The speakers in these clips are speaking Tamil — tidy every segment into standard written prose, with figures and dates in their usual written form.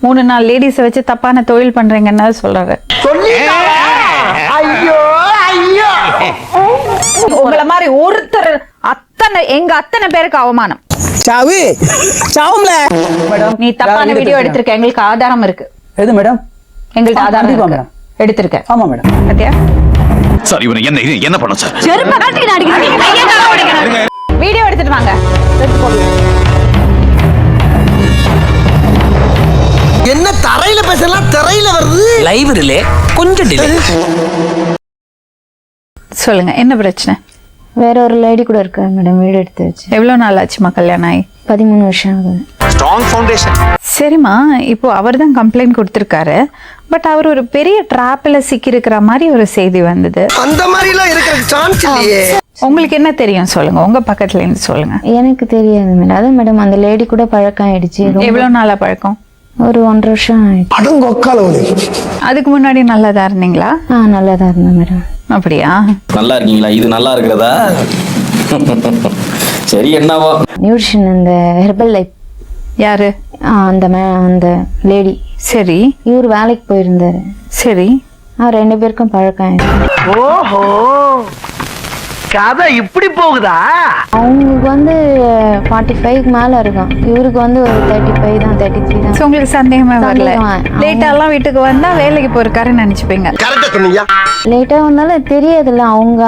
3-4 லேடிஸை வச்சு தப்பான தொழில் பண்றீங்கன்னு சொல்றாரு. உங்களை மாதிரி ஒருத்தர் அத்தனை பேருக்கு அவமானம். நீ தப்பான வீடியோ எடுத்திருக்க, எங்களுக்கு ஆதாரம் இருக்கு. எது மேடம்? எங்களுக்கு ஆதாரம் இருக்கு. எடுத்திருக்க. ஆமா மேடம். பாத்தியா? சார் இவனை என்ன பண்ண சார்? வீடியோ எடுத்துட்டு வாங்க. என்ன தரையில பேசலாம், தரையில வருது. லைவ் ரிலே கொஞ்சம் டிலே. சொல்லுங்க, என்ன பிரச்சனை? வேற ஒரு லேடி கூட இருக்காரு மேடம், வீடு எடுத்து வச்சு. எவ்வளவு நாள் ஆச்சுமா கல்யாணம் ஆகி? 13 வருஷம் ஆகுது. Strong foundation. சரிம்மா, இப்போ அவர் தான் கம்ப்ளைண்ட் கொடுத்திருக்காரு. பட் அவர் ஒரு பெரிய டிராப்ல சிக்கி இருக்கிற மாதிரி ஒரு செய்தி வந்தது. அந்த மாதிரி எல்லாம் இருக்கிற சான்ஸ் இல்லையே. உங்களுக்கு என்ன தெரியும் சொல்லுங்க, உங்க பக்கத்துல இருந்து சொல்லுங்க. எனக்கு தெரியாது மேடம். அதான் மேடம் அந்த லேடி கூட பழக்கம் ஆயிடுச்சு. எவ்வளவு நாளா பழக்கம்? ஒரு 1.5 வருஷம் ஆயிடுச்சு. அதுக்கு முன்னாடி நல்லாதான் இருந்தீங்களா? நல்லாதான் இருந்தேன் மேடம். அப்படியா? நல்லா இருக்கீங்களா? இது நல்லா இருக்கிறதா? சரி, என்னவோ நியூட்ரிஷன் அந்த ஹெர்பல் லைஃப். யாரு? அந்த லேடி. சரி. இவர் வேலைக்கு போயிருந்தாரு. சரி. 2 பேருக்கும் பழக்கம் ஆயிடுச்சு. ஓஹோ, கதை இப்படி போகுதா? அவங்களுக்கு வந்து 45 மேல இருக்கும், இவருக்கு வந்து ஒரு 35 தான், 33 தான். உங்களுக்கு சந்தேகமே வரல? லேட்டா எல்லாம் வீட்டுக்கு வந்தா வேலைக்கு போயிருக்காருன்னு நினைச்சுப்பீங்க. லேட்டா வந்தாலும் தெரியாதுல்ல, அவங்க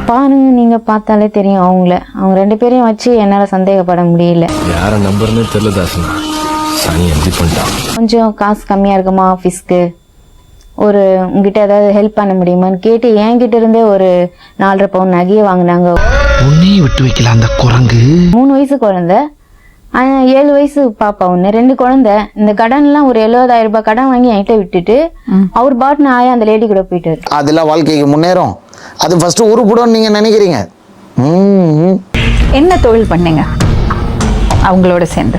பாருங்க, நீங்க பார்த்தாலே தெரியும் அவங்கள. அவங்க 2 பேரையும் வச்சு என்னால சந்தேகப்பட முடியல. யார நம்பர்னே தெரியல தாசனா. சனி எம்டி பண்ணிட்டான். கொஞ்சம் காசு கம்மியா இருக்குமா ஆஃபீஸ்க்கு, ஒரு உங்ககிட்ட ஏதாவது ஹெல்ப் பண்ண முடியுமான்னு கேட்டு என்கிட்ட இருந்தே ஒரு 4.5 பவுன் நகையை வாங்கினாங்க. உன்னையும் விட்டு வைக்கல அந்த குரங்கு. 3 வயசு குழந்தை, 7 வயசு பாப்பா ஒண்ணு, 2 குழந்தை. இந்த கடன் எல்லாம் ஒரு 70,000 ரூபாய் கடன் வாங்கி என்கிட்ட விட்டுட்டு அவர் பாட்டுன்னு அந்த லேடி கூட போயிட்டாரு. அதெல்லாம் வாழ்க்கைக்கு முன்னேறும். அது ஃபர்ஸ்ட் உருப்படும் நீங்க நினைக்கிறீங்க. என்ன தொழில் பண்ணீங்க அவங்களோட சேர்ந்து?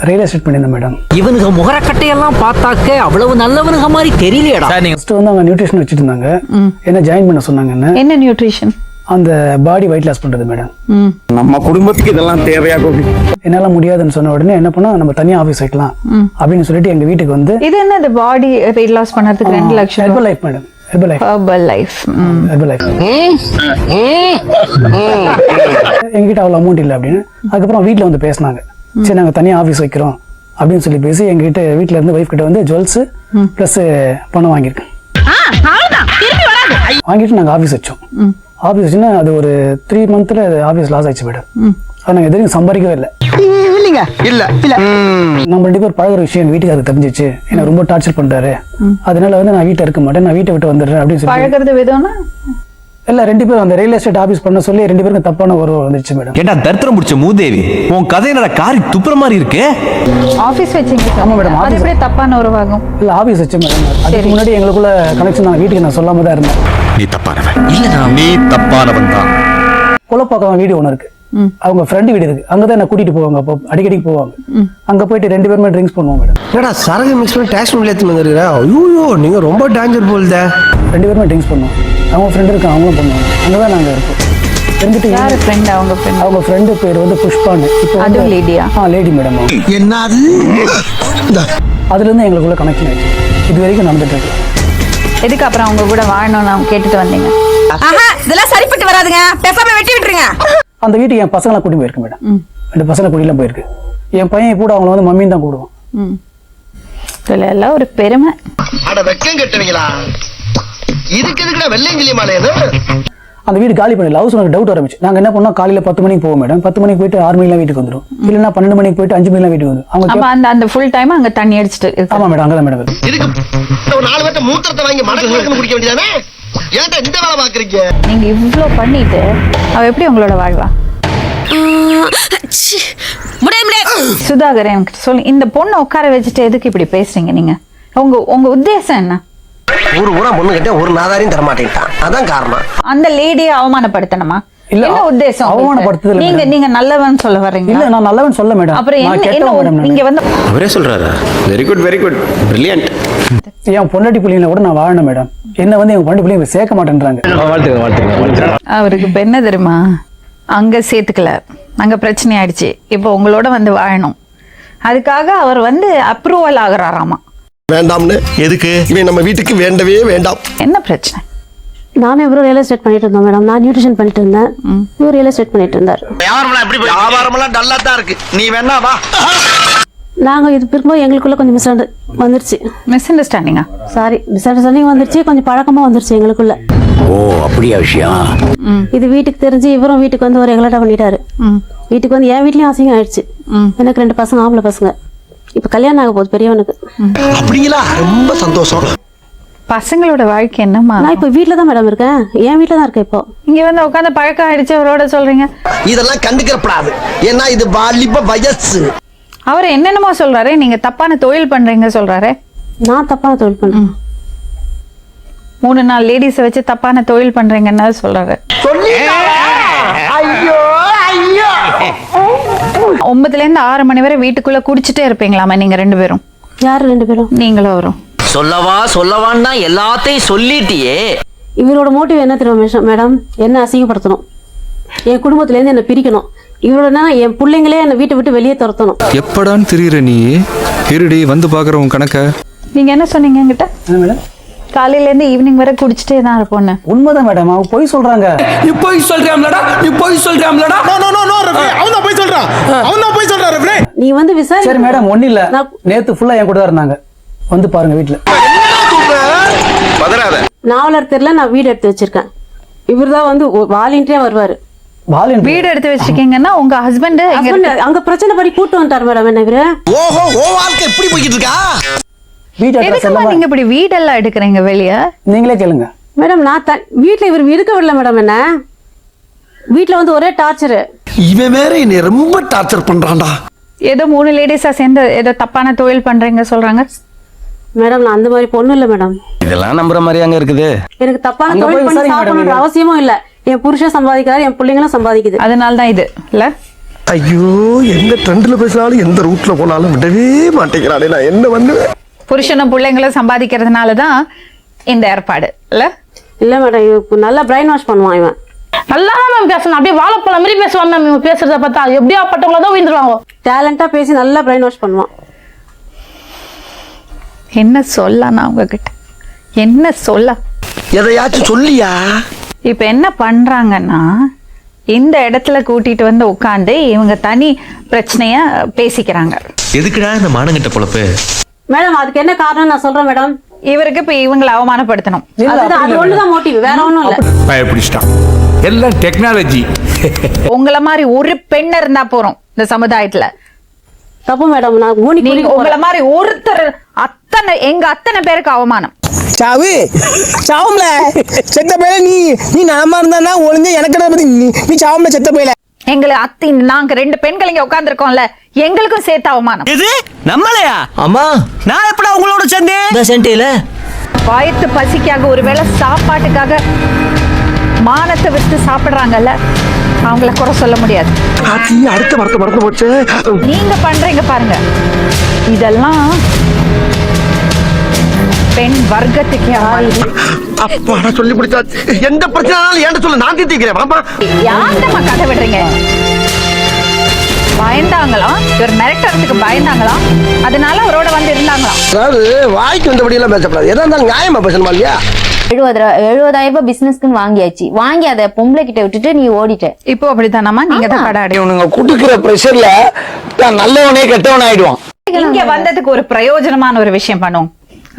ரியல் எஸ்டேட் பண்ணியிருந்தேன் மேடம். இவனுக்கு முகரக்கட்டையெல்லாம் பார்த்தாக்க அவ்வளவு நல்லவனுங்க மாதிரி தெரியலையடா. ஃபர்ஸ்ட் வந்து அவங்க நியூட்ரிஷன் வச்சுட்டு இருந்தாங்க. என்ன ஜாயின் பண்ண சொன்னாங்க. என்ன நியூட்ரிஷன்? அந்த பாடி வெயிட் லாஸ் பண்றது மேடம். நம்ம குடும்பத்துக்கு இதெல்லாம் தேவையா? என்னால முடியாதுன்னு சொன்ன உடனே என்ன பண்ணா, நம்ம தனியா ஆபீஸ் வைக்கலாம் அப்படின்னு சொல்லிட்டு எங்க வீட்டுக்கு வந்து. இது என்னது பாடி வெயிட் லாஸ் பண்றதுக்கு 2 லட்சம்? Herbal life madam. Herbal life. எங்ககிட்ட அவ்வளவு அமௌண்ட் இல்லை அப்படின்னு. அதுக்கப்புறம் வீட்டுல வந்து பேசினாங்க. சரி, நாங்க தனியா ஆபீஸ் வைக்கிறோம் அப்படின்னு சொல்லி பேசி எங்ககிட்ட வீட்டுல இருந்து வைஃப் கிட்ட வந்து ஜுவல்ஸ் பிளஸ் பணம் வாங்கியிருக்கேன். வாங்கிட்டு நாங்க ஆபீஸ் வச்சோம். ஆபீஸ் வச்சுன்னா அது ஒரு 3 மந்த்ல ஆபீஸ் லாஸ் ஆயிடுச்சு மேடம். அது நாங்க எதுவும் சம்பாதிக்கவே இல்லை. நம்ம 2 பேர் பழகுற விஷயம் எங்க வீட்டுக்கு அது தெரிஞ்சிச்சு. என்ன ரொம்ப டார்ச்சர் பண்றாரு, அதனால வந்து நான் வீட்டை இருக்க மாட்டேன், நான் வீட்டை விட்டு வந்துடுறேன் அப்படின்னு சொல்லி. பழகிறது விதம்னா இல்ல, 2 பேரும் அந்த ரியல் எஸ்டேட் ஆபீஸ் பண்ண சொல்லி 2 பேருக்கும் தப்பான ஒரு வந்துருச்சு மேடம். ஏண்டா தர்த்தரம் முடிச்ச மூதேவி, உன் கதை என்னடா காரி துப்புற மாதிரி இருக்கு? ஆபீஸ் வச்சீங்க? ஆமா மேடம். அது எப்படி தப்பான உருவாகும்? இல்ல, ஆபீஸ் வச்சு மேடம். அதுக்கு முன்னாடி எங்களுக்குள்ள கனெக்ஷன் நான் வீட்டுக்கு நான் சொல்லாம தான் இருந்தேன். நீ தப்பானவன். இல்லடா, நீ தப்பானவன் தான். குலப்பாக்கம் வீடு ஒன்று இருக்கு, அவங்க ஃப்ரெண்டு வீடு இருக்கு. அங்கதான் என்ன கூட்டிட்டு போவாங்க, அப்போ அடிக்கடி போவாங்க. அங்க போயிட்டு 2 பேருமே ட்ரிங்க்ஸ் பண்ணுவோம் மேடம். என்னடா சரகு மிக்ஸ் பண்ணி டேக்ஸ் பண்ணி ஏத்துன்னு வந்துருக்கா? ஐயோ, நீங்க ரொம்ப டேஞ்சர் போல்தே. 2 பேருமே ட்ரிங்க்ஸ் பண்ணுவோம். அவங்க ஃப்ரெண்டு இருக்கு, அவங்களும் பண்ணுவாங்க. அங்கதான் நாங்க இருக்கோம். இருந்துட்டு யாரு ஃப்ரெண்ட்? அவங்க ஃப்ரெண்டு பேர் வந்து புஷ்பான்னு. இப்போ அது லேடியா? Lady madam. என்னது? அதுல இருந்து எங்களுக்குள்ள கனெக்ஷன் ஆயிடுச்சு. இது வரைக்கும் நடந்துட்டு இருக்கு. எதுக்கு அப்புறம் அவங்க கூட வாழணும்னு அவங்க கேட்டுட்டு வந்தீங்க? இதெல்லாம் சரிப்பட்டு வராதுங்க, பேசாம வெட்டி விட்டுருங்க. அந்த வீட்டுக்கு என் பசங்களை கூட்டி போயிருக்கு மேடம். 2 பசங்களை கூட்டிலாம் போயிருக்கு. என் பையன் கூட அவங்கள வந்து மம்மின்னு தான் கூடுவான். இதுல எல்லாம் ஒரு பெருமை. அட வெக்கம் கட்டுவீங்களா? இதுக்கு எதுக்குடா வெள்ளையங்கிலி மாலையது? அந்த வீடு காலி பண்ணல. ஹவுஸ் எனக்கு டவுட் ஆரம்பிச்சு. நாங்க என்ன பண்ணோம், காலையில 10 மணிக்கு போவோம் மேடம். 10 மணிக்கு போயிட்டு 6 மணிலாம் வீட்டுக்கு வந்துடும். இல்லைன்னா 12 மணிக்கு போயிட்டு 5 மணிலாம் வீட்டுக்கு வந்து. அவங்க அந்த ஃபுல் டைம் அங்க தண்ணி அடிச்சிட்டு. ஆமா மேடம், அங்கதான் மேடம். இதுக்கு ஒரு 4 பேர்ட்ட மூத்திரத்தை வாங்கி மடக்கு குடிக்க வேண்டியதானே? ஏன்டா இந்த வேலை பாக்குறீங்க? நீங்க இவ்ளோ பண்ணிட்டு அவ எப்படி உங்களோட வாழ்வா? சுதாகர், எனக்கு சொல்லு, இந்த பொண்ணை உட்கார வச்சுட்டு எதுக்கு இப்படி பேசுறீங்க நீங்க? உங்க உத்தேசம் என்ன? ஊரா பொண்ணு கிட்ட ஒரு நாதாரையும் தர மாட்டேன்ட்டான், அதான் காரணம். அந்த லேடியை அவமானப்படுத்தணுமா? என்ன உத்தேசம்? அவமானப்படுத்துதல். நீங்க நல்லவன் சொல்ல வர்றீங்க? இல்ல, நான் நல்லவன் சொல்ல மேடம். அப்புறம் என்ன நீங்க வந்து அவரே சொல்றாரா? Very good, very good, brilliant. என் பொண்டாட்டி புள்ளியில கூட நான் வாழணும் மேடம். என்ன வந்து எங்க பொண்டாட்டி புள்ளிய சேர்க்க மாட்டேன்றாங்க. அவருக்கு இப்ப என்ன தெரியுமா, அங்க சேர்த்துக்கல, அங்க பிரச்சனை ஆயிடுச்சு. இப்போ உங்களோட வந்து வாழணும். அதுக்காக அவர் வந்து அப்ரூவல் ஆகுறாராமா. வேண்டாம்னு எதுக்கு இவன் நம்ம வீட்டுக்கு வேண்டவே வேண்டாம். என்ன பிரச்சனை? நானும் இவரும் ரியல் எஸ்டேட் பண்ணிட்டு இருந்தோம் மேடம். நான் நியூட்ரிஷன் பண்ணிட்டு இருந்தேன், இவர் ரியல் எஸ்டேட் பண்ணிட்டு இருந்தார். வியாபாரமெல்லாம் டல்லா தான் இருக்கு. நீ வேணா வா. நாங்க இது இருக்கும்போது எங்களுக்குள்ள கொஞ்சம் வந்துருச்சு. மிஸ் அண்டர்ஸ்டாண்டிங்கா? சாரி, மிஸ் அண்டர்ஸ்டாண்டிங் வந்துருச்சு, கொஞ்சம் பழக்கமா வந்துருச்சு எங்களுக்குள்ள. ஓ அப்படியா விஷயம். இது வீட்டுக்கு தெரிஞ்சு இவரும் வீட்டுக்கு வந்து ஒரு எகலாட்டா பண்ணிட்டாரு. வீட்டுக்கு வந்து என் வீட்லயும் அசிங்கம் ஆயிடுச்சு. எனக்கு 2 பசங்க, ஆம்பளை பசங்க. இப்ப கல்யாணம் ஆக போகுது பெரியவனுக்கு. அப்படிங்களா? ரொம்ப சந்தோஷம். பசங்களோட வாழ்க்கை என்னம்மா? நான் இப்ப வீட்டுல தான் மேடம் இருக்கேன். என் வீட்டுல தான் இருக்கேன் இப்போ. இங்க வந்து உட்காந்து பழக்கம் ஆயிடுச்சு அவரோட சொல்றீங்க. இதெல்லாம் கண்டுக்கிறப்படாது. ஏன்னா இது வாலிப வயசு. அவர் என்னென்னமோ சொல்றாரு, நீங்க தப்பான தொழில் பண்றீங்க சொல்றாரு. நான் தப்பான தொழில் பண்றேன். 3-4 லேடிஸை வச்சு தப்பான தொழில் பண்றீங்கன்னு சொல்றாரு. ஐயோ ஐயோ. 9 to 6 மணி வரை வீட்டுக்குள்ள குடிச்சிட்டே இருப்பீங்களாமா நீங்க 2 பேரும்? யாரு 2 பேரும்? நீங்களும் அவரும். சொல்லவான்னா எல்லாத்தையும் சொல்லிட்டியே. இவரோட மோட்டிவ் என்ன தெரியுமா மேடம்? என்ன அசிங்கப்படுத்தணும், என் குடும்பத்துல இருந்து என்ன பிரிக்கணும். இவரோட என் பிள்ளைங்களே என்னை வீட்டை விட்டு வெளியே துரத்தணும். எப்படான்னு தெரியுற நீ இருடி வந்து பாக்குற உன் கணக்க. நீங்க என்ன சொன்னீங்க என்கிட்ட? மேடம் காலையில இருந்து ஈவினிங் வரை குடிச்சிட்டே தான் இருப்போன்னு. உண்மைதான் மேடம், அவங்க போய் சொல்றாங்க. நீ போய் சொல்றியாம்லடா, நீ போய் சொல்றியாம்லடா. அவன் தான் போய் சொல்றான். அவன் தான் போய் சொல்றான் ரஃபே. நீ வந்து விசாரி. சரி மேடம், ஒன்றும் இல்லை, நேற்று ஃபுல்லாக என் கூட தான் இருந்தாங்க. வந்து பாருங்க வீட்டில். நாவலர் தெருல நான் வீடு எடுத்து வச்சிருக்கேன். இவர் தான் வந்து வாலண்டியரா வருவாரு. வீடு எடுத்து வச்சிருக்கீங்கன்னா உங்க ஹஸ்பண்ட் அங்க பிரச்சனை படி கூட்டு வந்துட்டார் மேடம். என்ன இவரு? ஓஹோ, ஓ வாழ்க்கை எப்படி போயிட்டு இருக்கா? எதுக்குமா நீங்க இப்படி வீடெல்லாம் எடுக்கிறீங்க வெளியே? நீங்களே கேளுங்க மேடம். நான் வீட்டுல இவர் இருக்க விடல மேடம். என்ன வீட்டுல வந்து ஒரே டார்ச்சர். இவன் வேற என்னை ரொம்ப டார்ச்சர் பண்றான்டா. ஏதோ 3 லேடிஸா சேர்ந்து ஏதோ தப்பான தொழில் பண்றீங்க சொல்றாங்க. மேடம் நான் அந்த மாதிரி பொண்ணு இல்ல மேடம். இதெல்லாம் நம்புற மாதிரி அங்க இருக்குது. எனக்கு தப்பான தொழில் பண்ணி சாப்பிடணுன்ற அவசியமும் இல்ல. என் புருஷன் சம்பாதிக்கிறாரு, என் பிள்ளைங்களும் சம்பாதிக்குது. அதனால தான் இது இல்ல. ஐயோ, எந்த ட்ரெண்ட்ல பேசினாலும் எந்த ரூட்ல போனாலும் விடவே மாட்டேங்கிறானே. நான் என்ன பண்ணுவேன்? புருஷனும் பிள்ளைங்களும் சம்பாதிக்கிறதுனால தான் இந்த ஏற்பாடு இல்ல. இல்ல மேடம், இவன் நல்லா பிரைன் வாஷ் பண்ணுவான். இவன் நல்லா மேம் பேசணும், அப்படியே வாழைப்பழம் மாதிரி பேசுவான் மேம். இவங்க பேசுறத பார்த்தா எப்படியா பட்டவங்கள தான் விழுந்துருவாங்க. டேலண்டா பேசி நல்லா பிரைன் வாஷ் பண்ணுவான். என்ன சொல்ல நான் உங்ககிட்ட என்ன சொல்ல? எதையாச்சும் சொல்லியா? இப்ப என்ன பண்றாங்கன்னா, இந்த இடத்துல கூட்டிட்டு வந்து உட்காந்து இவங்க தனி பிரச்சனைய பேசிக்கிறாங்க. எதுக்குடா இந்த மானங்கிட்ட பொழப்பு? மேடம் அதுக்கு என்ன காரணம் நான் சொல்றேன் மேடம். இவருக்கு இப்ப இவங்களை அவமானப்படுத்தணும். அது ஒண்ணுதான் மோட்டிவ், வேற ஒண்ணும் இல்ல. பயப்பிடிச்சிட்டான். எல்லாம் டெக்னாலஜி. உங்களை மாதிரி ஒரு பெண் இருந்தா போறோம் இந்த சமுதாயத்துல. தப்பு மேடம். நான் உங்களை மாதிரி ஒருத்தர் அத்தனை பேருக்கு அவமானம். சாவு சாவும்ல செத்த பையல. நீ நலமா இருந்தா ஒளிஞ்ச எனக்கு நீ சாவும்ல செத்த பையல. எங்களை நாங்க 2 பெண்கள் இங்க உட்கார்ந்துருக்கோம்ல, எங்களுக்கும் சேர்த்து அவமானம். எது நம்மளையா? அம்மா நான் எப்படா உங்களோட சேர்ந்தேன்? வயிற்று பசிக்காக ஒருவேளை சாப்பாட்டுக்காக மானத்தை விட்டு சாப்பிடுறாங்கல்ல, அவங்கள குறை சொல்ல முடியாது. அடுத்த வார்த்தை மறந்து போச்சு. நீங்க பண்றீங்க பாருங்க, இதெல்லாம் பெண் வர்க்கத்துக்கே அப்பா நான் சொல்லி முடிச்சா எந்த பிரச்சனைனாலும் ஏன்ட சொல்ல, நான் தீர்த்திக்கிறேன். வாமா. யார்கிட்டமா கதை விடுறீங்க? பயந்தாங்களா? இவர் மிரட்டறதுக்கு பயந்தாங்களா? அதனால அவரோட வந்து இருந்தாங்களா? அதாவது வாய்க்கு வந்தபடி எல்லாம் பேசப்படாது. எதா இருந்தாலும் நியாயமா பேசணுமா இல்லையா? 70,000 ரூபாய் பிசினஸ்க்குன்னு வாங்கியாச்சு. வாங்கி அதை பொம்பளை கிட்ட விட்டுட்டு நீ ஓடிட்ட. இப்போ அப்படித்தானாமா? நீங்க தான் கடை இவனுங்க குடுக்கிற பிரஷர்ல நல்லவனே கெட்டவன் ஆயிடுவான். இங்க வந்ததுக்கு ஒரு பிரயோஜனமான ஒரு விஷயம் பண்ணுவோம்.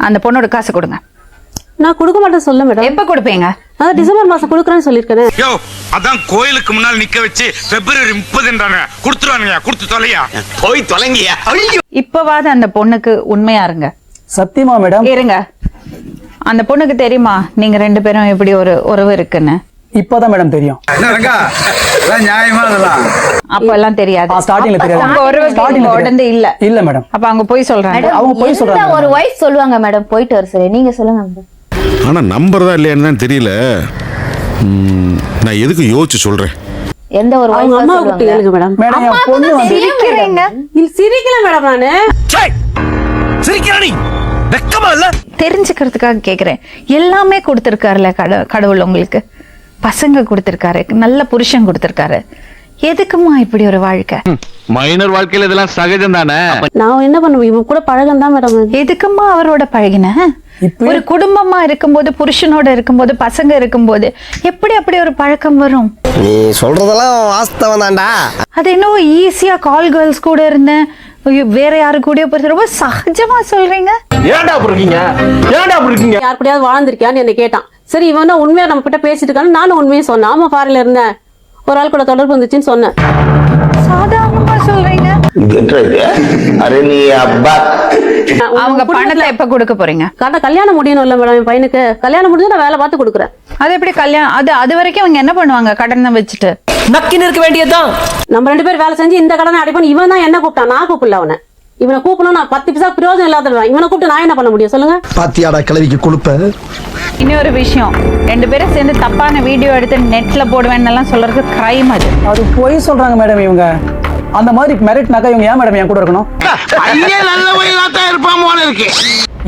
அந்த பொண்ணோட காசு கொடுங்க. நான் கொடுக்க மாட்டேன் சொல்ல மேடம். எப்ப கொடுப்பீங்க? அதான் டிசம்பர் மாசம் கொடுக்குறேன்னு சொல்லிருக்கேன். யோ அதான் கோயிலுக்கு முன்னால் நிக்க வச்சு February 30 கொடுத்துருவானுங்க. கொடுத்து தொலையா போய் தொலைங்கியா. இப்பவாது அந்த பொண்ணுக்கு உண்மையா இருங்க. சத்தியமா மேடம்? இருங்க. அந்த பொண்ணுக்கு தெரியுமா நீங்க 2 பேரும் எப்படி ஒரு உறவு இருக்குன்னு? இப்பதான் மேடம் தெரியும். அப்ப எல்லாம் தெரியாது. ஸ்டார்டிங்ல தெரியாது. உங்க உறவு உடனே இல்ல மேடம். அப்ப அவங்க போய் சொல்றாங்க. அவங்க போய் சொல்றாங்க. ஒரு வைஃப் சொல்லுவாங்க மேடம் போயிட்டு வர சொல்லி. நீங்க சொல்லுங்க மேடம். ஆனா நம்பர் தான் இல்லையான்னு தான் தெரியல. நான் எதுக்கு யோசிச்சு சொல்றேன். எந்த ஒரு அவங்க அம்மா கூப்பிட்டு கேளுங்க மேடம். மேடம் என் பொண்ணு வந்து சிரிக்கல மேடம். நானு சிரிக்கிறானி வெக்கமா இல்ல? தெரிஞ்சுக்கிறதுக்காக கேக்குறேன். எல்லாமே கொடுத்திருக்காருல கடவுள் உங்களுக்கு. பசங்க கொடுத்திருக்காரு, நல்ல புருஷன் கொடுத்திருக்காரு. எதுக்குமா இப்படி ஒரு வாழ்க்கை? மைனர் வாழ்க்கையில இதெல்லாம் சகஜம் தானே. நான் என்ன பண்ணுவேன், இவன் கூட பழகம் தான் மேடம். எதுக்கும்மா அவரோட பழகின? ஒரு குடும்பமா இருக்கும்போது, புருஷனோட இருக்கும்போது, பசங்க இருக்கும்போது எப்படி அப்படி ஒரு பழக்கம் வரும்? நீ சொல்றதெல்லாம் வாஸ்தவம் தான்டா. அது என்னவோ ஈஸியா கால் கேர்ள்ஸ் கூட இருந்தேன், வேற யாரு கூட போறது ரொம்ப சகஜமா சொல்றீங்க. ஏன்டா அப்படி இருக்கீங்க, ஏன்டா அப்படி இருக்கீங்க? யார் கூடயாவது வாழ்ந்திருக்கியான்னு என்ன கேட்டான். சரி, இவன் தான் உண்மையா நம்ம கிட்ட பேசிட்டு இருக்கான்னு நானும் உண்மையை சொன்னேன். ஆமா, ஃபாரின்ல இருந்தேன், ஒரு ஆள் கூட தொடர்பு வந்துச்சுன்னு சொன்னேன். சாதாரணமா சொல்றீங்க. அரே நீ அப்பா அவங்க பணத்தை எப்ப கொடுக்க போறீங்க? கல்யாணம் முடியணும் இல்ல மேடம், என் பையனுக்கு கல்யாணம் முடிஞ்சு நான் வேலை பார்த்து கொடுக்குறேன். அது எப்படி கல்யாணம்? அது வரைக்கும் அவங்க என்ன பண்ணுவாங்க? கடனை வச்சுட்டு நக்கின்னு இருக்க வேண்டியதுதான். நம்ம 2 பேரும் வேலை செஞ்சு இந்த கடனை அடைப்போம். இவன் தான் என்ன கூப்பிட்டான், நான் கூப்பிடல அவனை. இவனை கூப்பிடணும், நான் 10 பைசா பிரயோஜனம் இல்லாதவன். இவனை கூப்பிட்டு நான் என்ன பண்ண முடியும் சொல்லுங்க? பாத்தியாடா கிளவிக்கு கொடுப்ப. இன்னொரு விஷயம், 2 பேரும் சேர்ந்து தப்பான வீடியோ எடுத்து நெட்ல போடுவேன்னு எல்லாம் சொல்றது கிரைம். அது போய் சொல்றாங்க மேடம். இவங்க அந்த மாதிரி மிரட்டினாக்கா இவங்க ஏன் மேடம் என் கூட இருக்கணும்? நல்ல வயலாத்தான் இருப்பான் போல இருக்கு.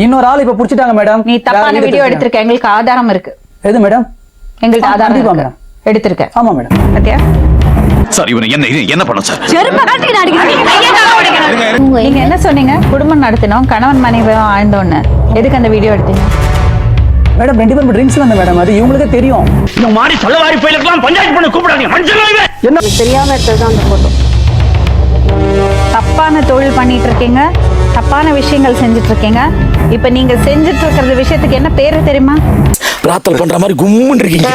இன்னொரு ஆள் இப்ப புடிச்சிட்டாங்க மேடம். நீ தப்பான வீடியோ எடுத்திருக்க, எங்களுக்கு ஆதாரம் இருக்கு. எது மேடம்? எங்களுக்கு ஆதாரம் கண்டிப்பா இருக்கு. மேடம். எடுத்திருக்க. ஆமா மேடம். பாத்தியா? சார் இவனை என்ன பண்ண சார்? நீங்க என்ன சொன்னீங்க? குடும்பம் நடத்தினோம், கணவன் மனைவி ஆழ்ந்தோன்னு. எதுக்கு அந்த வீடியோ எடுத்தீங்க? மேடம் 2 பேரும் ட்ரிங்க்ஸ்ல இருந்த மேடம், அது இவங்களுக்கே தெரியும். இந்த மாதிரி சொல்லவாரி போயிலாம் பஞ்சாயத்து பண்ண கூப்பிடாதீங்க மனுஷங்களே. என்ன தெரியாம எடுத்ததுதான் அந்த போட்டோ. தப்பான தொழில் பண்ணிட்டு இருக்கீங்க, தப்பான விஷயங்கள் செஞ்சுட்டு இருக்கீங்க. இப்ப நீங்க செஞ்சுட்டு இருக்கிற விஷயத்துக்கு என்ன பேரு தெரியுமா? பிரார்த்தனை பண்ற மாதிரி கும்முன்னு இருக்கீங்க.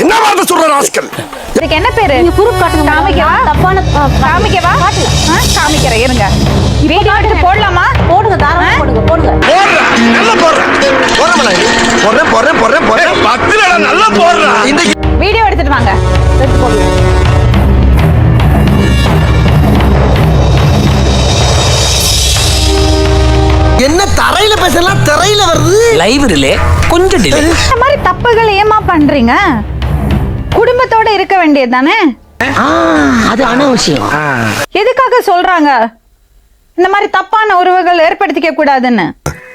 என்ன வார்த்தை சொல்ற ராஸ்கல்? இதுக்கு என்ன பேரு? நீங்க ப்ரூஃப் காட்டுங்க. காமிக்கவா? தப்பான காமிக்கவா? காமிக்கிறேன், இருங்க. வீடியோ எடுத்து போடலாமா? போடுங்க, தாராளமா போடுங்க, போடுங்க. போடுறா, நல்லா போடுறா. போடுறேன். பக்கத்துல நல்லா போடுறா. இந்த வீடியோ எடுத்துட்டு வாங்க. எடுத்து போடுங்க. என்ன தரையில பேசலாம், தரையில வருது. லைவ் ரிலே கொஞ்சம் டிலே. இந்த மாதிரி தப்புகள் ஏமா பண்றீங்க? குடும்பத்தோட இருக்க வேண்டியது தானே? அது அனாவசியம். எதுக்காக சொல்றாங்க இந்த மாதிரி தப்பான உறவுகள் ஏற்படுத்திக்க கூடாதுன்னு?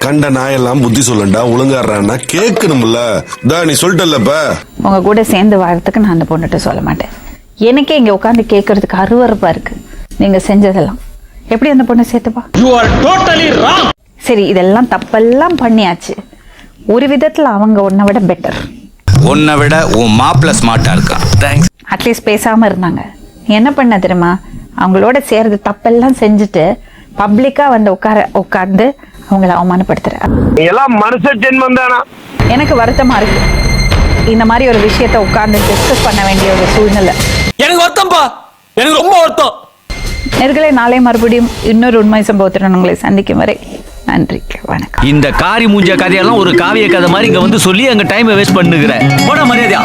கண்ட நாயெல்லாம் புத்தி சொல்லண்டா, ஒழுங்காடுறான்னா கேட்கணும்ல. நீ சொல்லிட்டல்லப்ப. உங்க கூட சேர்ந்து வாழறதுக்கு நான் அந்த பொண்ணுகிட்ட சொல்ல மாட்டேன். எனக்கே இங்க உட்காந்து கேட்கறதுக்கு அருவருப்பா இருக்கு நீங்க செஞ்சதெல்லாம். எப்படி அந்த பொண்ணை சேர்த்துப்பா? சரி, இதெல்லாம் தப்பெல்லாம் பண்ணியாச்சு. ஒரு விதத்துல அவங்க உன்னை விட பெட்டர். உன்னை விட உன் மாப்பிள்ள ஸ்மார்ட்டா இருக்கான். தேங்க்ஸ். அட்லீஸ்ட் பேசாம இருந்தாங்க. நீ என்ன பண்ண தெரியுமா? அவங்களோட சேர்ந்து தப்பெல்லாம் செஞ்சுட்டு பப்ளிக்கா வந்து உட்கார்ந்து அவங்கள அவமானப்படுத்துற. எல்லாம் மனுஷ ஜென்மம் தானா? எனக்கு வருத்தமா இருக்கு. இந்த மாதிரி ஒரு விஷயத்த உட்கார்ந்து டிஸ்கஸ் பண்ண வேண்டிய ஒரு சூழ்நிலை. எனக்கு வருத்தம்பா, எனக்கு ரொம்ப வருத்தம். நேர்களே, நாளை மறுபடியும் இன்னொரு உண்மை சம்பவத்துடன் உங்களை சந்திக்கும் வரை நன்றி, வணக்கம். இந்த காரி மூஞ்ச கதையெல்லாம் ஒரு காவிய கதை மாதிரி இங்க வந்து சொல்லி அங்க டைம் வேஸ்ட் பண்ணுகிற போட மரியாதையா.